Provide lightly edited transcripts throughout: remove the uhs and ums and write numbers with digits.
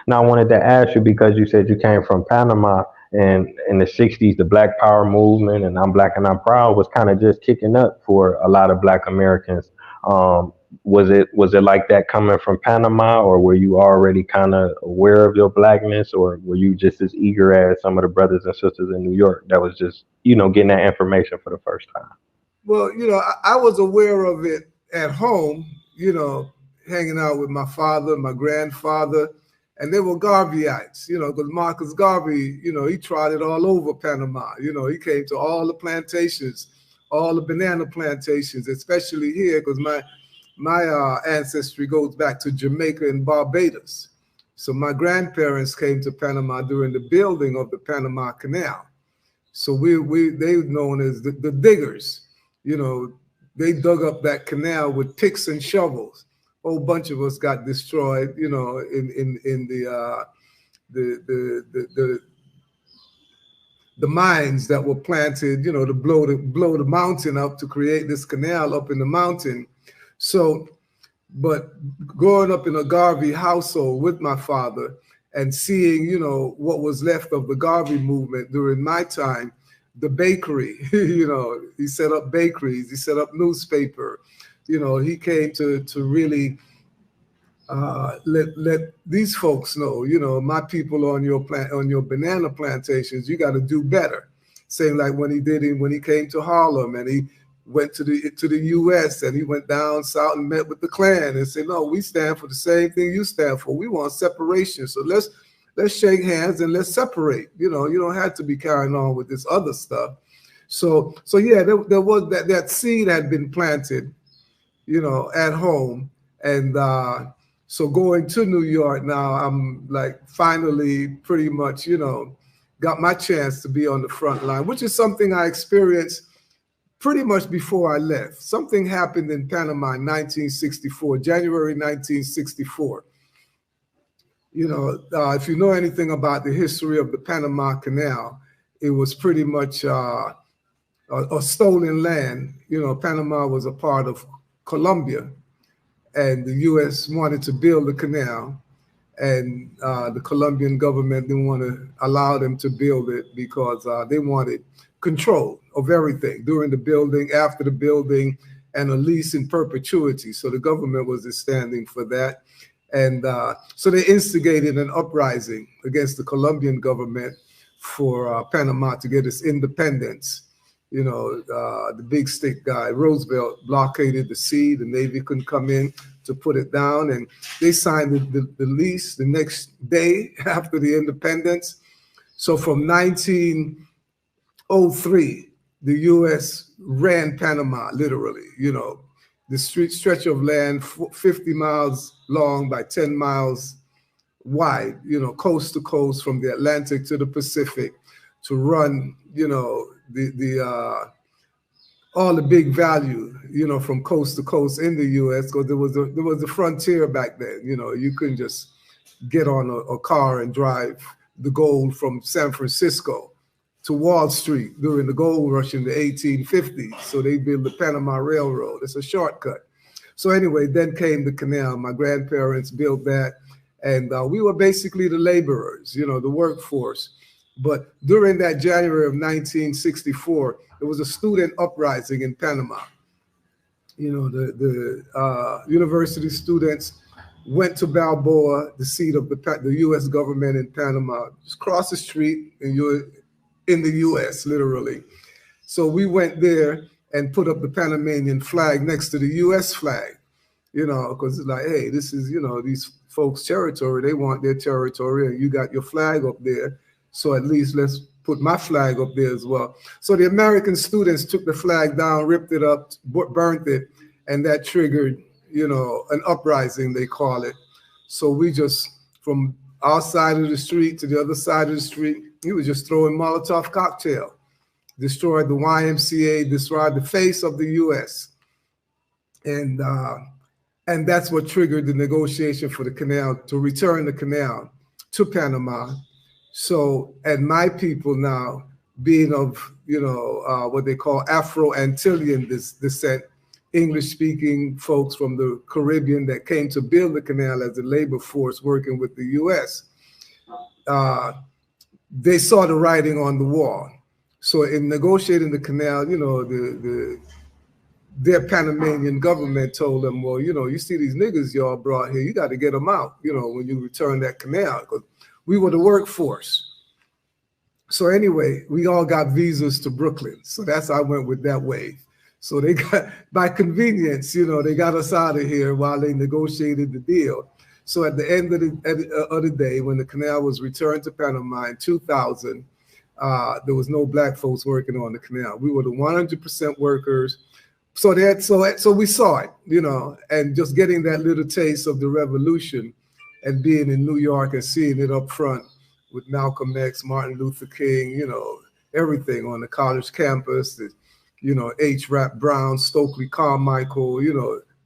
Now, I wanted to ask you because you said you came from Panama, and in the '60s, the Black Power movement and "I'm Black and I'm Proud" was kind of just kicking up for a lot of Black Americans. Um, was it like that coming from Panama, or were you already kind of aware of your blackness, or were you just as eager as some of the brothers and sisters in New York that was just getting that information for the first time? Well, I was aware of it at home, hanging out with my father, my grandfather, and they were Garveyites, because Marcus Garvey, he trotted all over Panama. He came to all the plantations, all the banana plantations, especially here, because my ancestry goes back to Jamaica and Barbados. So my grandparents came to Panama during the building of the Panama Canal. So they were known as the diggers. They dug up that canal with picks and shovels. A whole bunch of us got destroyed, in the mines that were planted, to blow the mountain up to create this canal up in the mountain. So, but growing up in a Garvey household with my father and seeing, what was left of the Garvey movement during my time, the bakery, he set up bakeries, he set up newspaper, he came to really let these folks know, my people on your banana plantations, you got to do better. Same like when he came to Harlem and he went to the U.S. and he went down south and met with the Klan and said, no, we stand for the same thing you stand for. We want separation. So let's shake hands and let's separate. You don't have to be carrying on with this other stuff. So yeah, there was that seed had been planted, at home. And so going to New York now, I'm like finally pretty much, got my chance to be on the front line, which is something I experienced pretty much before I left. Something happened in Panama in 1964, January 1964. If you know anything about the history of the Panama Canal, it was pretty much a stolen land. Panama was a part of Colombia, and the U.S. wanted to build the canal, and the Colombian government didn't want to allow them to build it because they wanted control of everything during the building, after the building, and a lease in perpetuity. So the government was standing for that. And so they instigated an uprising against the Colombian government for Panama to get its independence. The big stick guy, Roosevelt, blockaded the sea. The Navy couldn't come in to put it down. And they signed the lease the next day after the independence. So from 1903, the U.S. ran Panama, literally, the stretch of land 50 miles long by 10 miles wide, coast to coast from the Atlantic to the Pacific, to run, all the big value, from coast to coast in the U.S. because there was a frontier back then. You couldn't just get on a car and drive the gold from San Francisco to Wall Street during the gold rush in the 1850s. So they built the Panama Railroad. It's a shortcut. So anyway, then came the canal. My grandparents built that. And we were basically the laborers, the workforce. But during that January of 1964, there was a student uprising in Panama. The university students went to Balboa, the seat of the U.S. government in Panama, just cross the street, and you're in the U.S., literally. So we went there and put up the Panamanian flag next to the U.S. flag, because it's like, hey, this is, these folks' territory. They want their territory, and you got your flag up there. So at least let's put my flag up there as well. So the American students took the flag down, ripped it up, burnt it, and that triggered, an uprising, they call it. So we just, from our side of the street to the other side of the street, we were just throwing Molotov cocktail, destroyed the YMCA, destroyed the face of the U.S. And that's what triggered the negotiation for the canal, to return the canal to Panama. So, and my people now, being of, what they call Afro-Antillean descent, English-speaking folks from the Caribbean that came to build the canal as a labor force working with the U.S. uh, they saw the writing on the wall. So in negotiating the canal, their Panamanian government told them, well, you see these niggas y'all brought here, you got to get them out, when you return that canal, because we were the workforce. So anyway, we all got visas to Brooklyn. So that's how I went with that wave. So they got, by convenience, they got us out of here while they negotiated the deal. So at the end of the day, when the canal was returned to Panama in 2000, there was no black folks working on the canal. We were the 100% workers. So we saw it, and just getting that little taste of the revolution and being in New York and seeing it up front with Malcolm X, Martin Luther King, everything on the college campus, H. Rap Brown, Stokely Carmichael,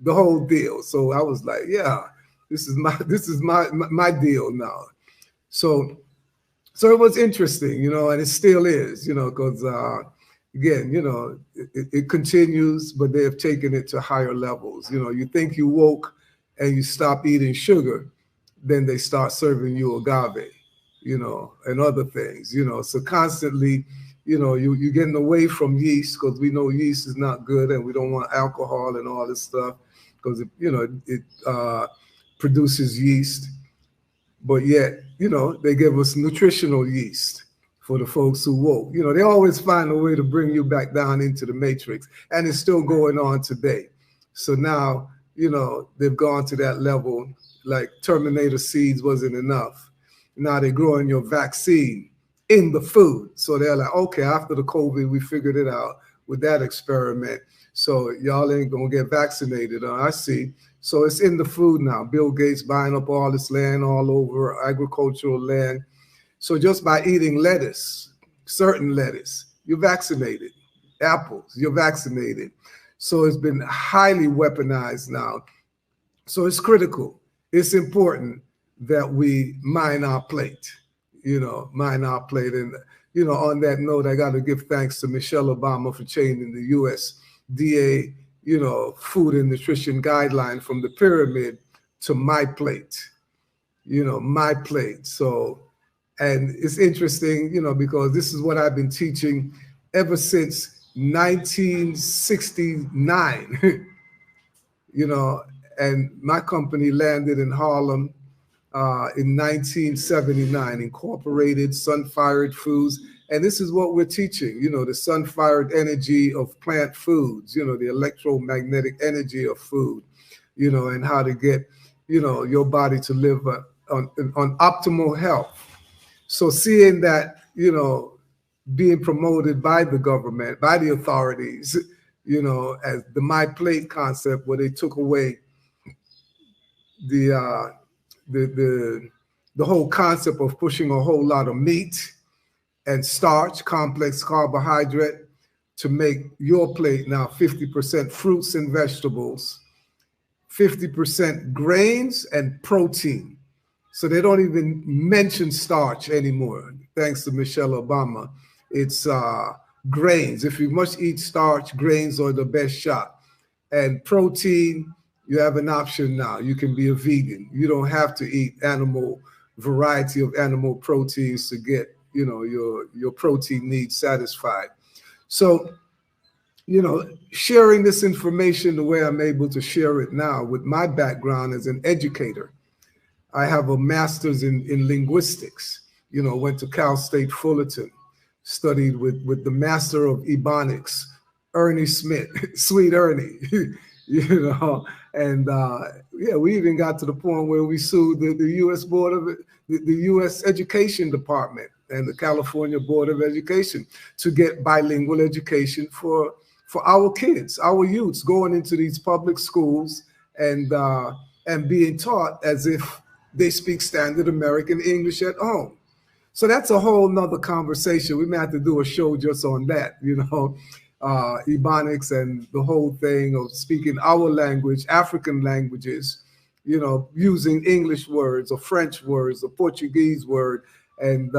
the whole deal. So I was like, yeah, this is my deal now. So it was interesting, and it still is, because again, it continues, but they have taken it to higher levels. You think you woke and you stop eating sugar, then they start serving you agave, and other things, so constantly, you're getting away from yeast, because we know yeast is not good, and we don't want alcohol and all this stuff, because it produces yeast. But yet, they give us nutritional yeast for the folks who woke. They always find a way to bring you back down into the matrix, and it's still going on today. So now, they've gone to that level, like Terminator seeds wasn't enough. Now they're growing your vaccine in the food. So they're like, okay, after the COVID, we figured it out with that experiment. So y'all ain't gonna get vaccinated. I see. So it's in the food now. Bill Gates buying up all this land all over, agricultural land. So just by eating lettuce, certain lettuce, you're vaccinated. Apples, you're vaccinated. So it's been highly weaponized now. So it's critical. It's important that we mine our plate, mine our plate. And, on that note, I got to give thanks to Michelle Obama for changing the USDA, food and nutrition guideline from the pyramid to my plate, my plate. So, and it's interesting, because this is what I've been teaching ever since 1969, and my company landed in Harlem in 1979, incorporated sun-fired foods. And this is what we're teaching, the sun-fired energy of plant foods, the electromagnetic energy of food, and how to get, your body to live on optimal health. So seeing that, being promoted by the government, by the authorities, as the My Plate concept, where they took away the whole concept of pushing a whole lot of meat and starch, complex carbohydrate, to make your plate now 50% fruits and vegetables, 50% grains and protein. So they don't even mention starch anymore, thanks to Michelle Obama. It's grains. If you must eat starch, grains are the best shot. And protein, you have an option now. You can be a vegan. You don't have to eat variety of animal proteins to get, your protein needs satisfied. So, sharing this information the way I'm able to share it now with my background as an educator. I have a master's in linguistics, went to Cal State Fullerton, studied with the master of Ebonics, Ernie Smith, Sweet Ernie, and we even got to the point where we sued the U.S. the U.S. Education Department and the California Board of Education to get bilingual education for our kids, our youths, going into these public schools and being taught as if they speak standard American English at home. So that's a whole nother conversation. We may have to do a show just on that, Ebonics and the whole thing of speaking our language, African languages, using English words or French words or Portuguese word. And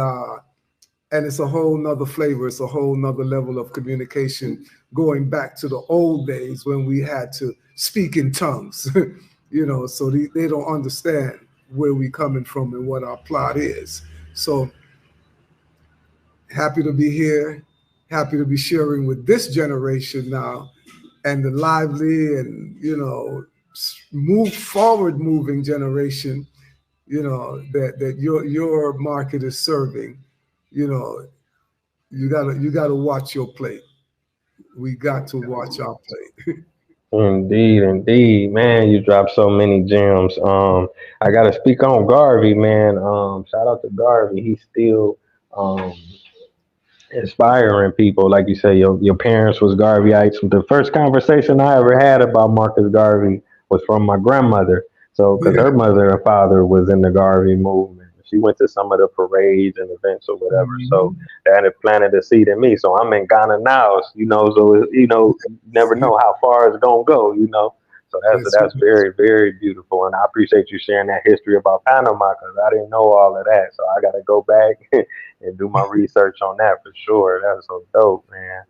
it's a whole nother flavor. It's a whole nother level of communication, going back to the old days when we had to speak in tongues, so they don't understand where we coming from and what our plot is. So happy to be here, happy to be sharing with this generation now, and the lively and move forward moving generation, that your market is serving. You know, you gotta watch your plate. We got to watch our plate. Indeed, indeed, man. You dropped so many gems. I gotta speak on Garvey, man. Shout out to Garvey. He's still um inspiring people. Like you say, your parents was Garveyites. The first conversation I ever had about Marcus Garvey was from my grandmother. So, because Yeah. her mother and father was in the Garvey movement, she went to some of the parades and events or whatever. So Mhm. that had planted a seed in me. So I'm in Ghana now. So you never know how far it's gonna go. So That's that's very, very beautiful, and I appreciate you sharing that history about Panama because I didn't know all of that. So I got to go back and do my research on that for sure. That's so dope, man.